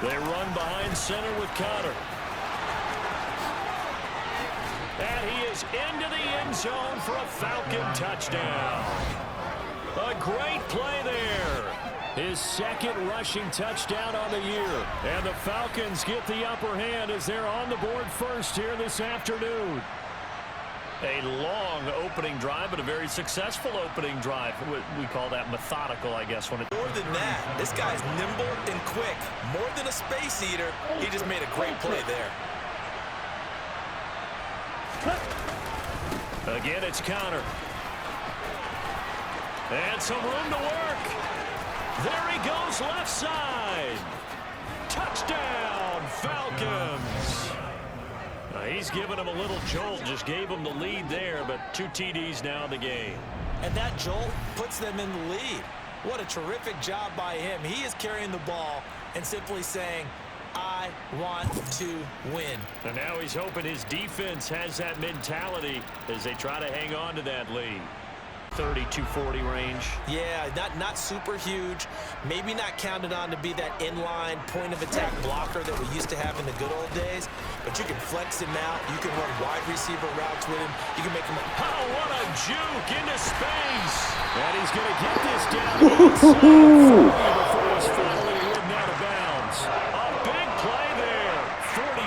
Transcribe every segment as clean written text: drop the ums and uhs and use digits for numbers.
They run behind center with Connor. And he is into the end zone for a Falcon touchdown. A great play there. His second rushing touchdown on the year. And the Falcons get the upper hand as they're on the board first here this afternoon. A long opening drive, but a very successful opening drive. We call that methodical, I guess. When it More than that, this guy's nimble and quick. More than a space eater, he just made a great play there. Again, it's Connor. And some room to work. There he goes, left side. Touchdown, Falcons. He's given him a little jolt, just gave him the lead there, but 2 TDs now in the game. And that jolt puts them in the lead. What a terrific job by him. He is carrying the ball and simply saying, I want to win. And now he's hoping his defense has that mentality as they try to hang on to that lead. 30-40 range. Yeah, not super huge. Maybe not counted on to be that inline point-of-attack blocker that we used to have in the good old days. But you can flex him out. You can run wide receiver routes with him. You can make him... Oh, what a juke into space. And he's going to get this down inside before he's finally ridden out of bounds. A big play there. 47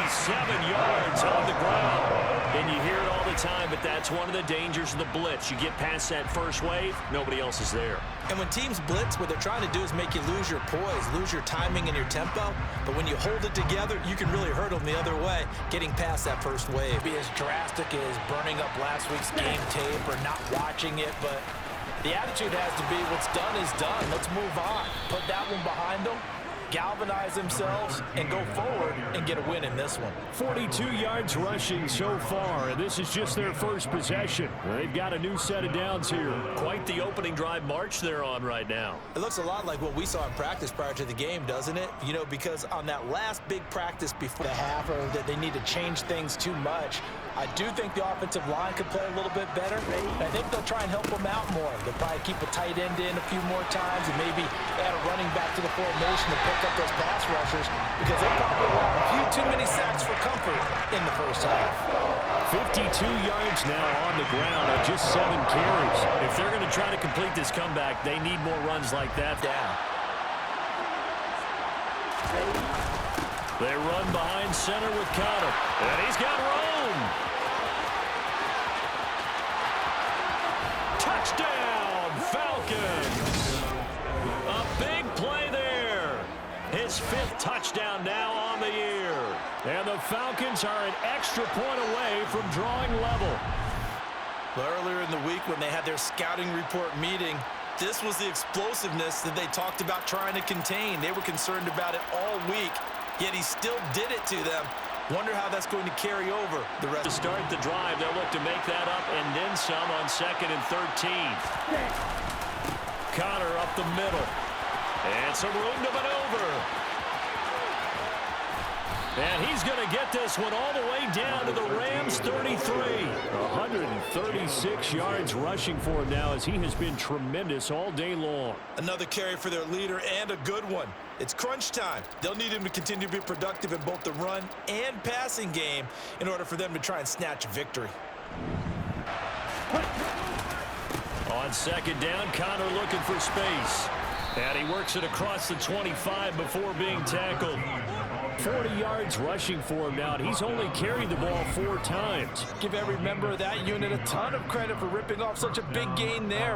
yards on the ground. And you hear it all the time, but that's one of the dangers of the blitz. You get past that first wave, nobody else is there. And when teams blitz, what they're trying to do is make you lose your poise, lose your timing and your tempo. But when you hold it together, you can really hurt them the other way, getting past that first wave. Be as drastic as burning up last week's game tape or not watching it, but the attitude has to be what's done is done. Let's move on. Put that one behind them. Galvanize themselves and go forward and get a win in this one. 42 yards rushing so far, and this is just their first possession. They've got a new set of downs here. Quite the opening drive march they're on right now. It looks a lot like what we saw in practice prior to the game, doesn't it? You know, because on that last big practice before the half, or that they need to change things too much, I do think the offensive line could play a little bit better. I think they'll try and help them out more. They'll probably keep a tight end in a few more times and maybe add a running back to the formation to pick up those pass rushers, because they probably allowed a few too many sacks for comfort in the first half. 52 yards now on the ground on just 7 carries. If they're going to try to complete this comeback, they need more runs like that down. They run behind center with Connor, and he's got room. Touchdown, Falcons. A big play there. His 5th touchdown now on the year. And the Falcons are an extra point away from drawing level. Well, earlier in the week when they had their scouting report meeting, this was the explosiveness that they talked about trying to contain. They were concerned about it all week, yet he still did it to them. Wonder how that's going to carry over the rest. To start the drive, they'll look to make that up and then some on 2nd and 13. Connor up the middle. And some room to maneuver. And he's going to get this one all the way down to the Rams' 33. 136 yards rushing for him now, as he has been tremendous all day long. Another carry for their leader, and a good one. It's crunch time. They'll need him to continue to be productive in both the run and passing game in order for them to try and snatch a victory. On 2nd down, Connor looking for space. And he works it across the 25 before being tackled. 40 yards rushing for him now, and he's only carried the ball 4 times. Give every member of that unit a ton of credit for ripping off such a big gain there.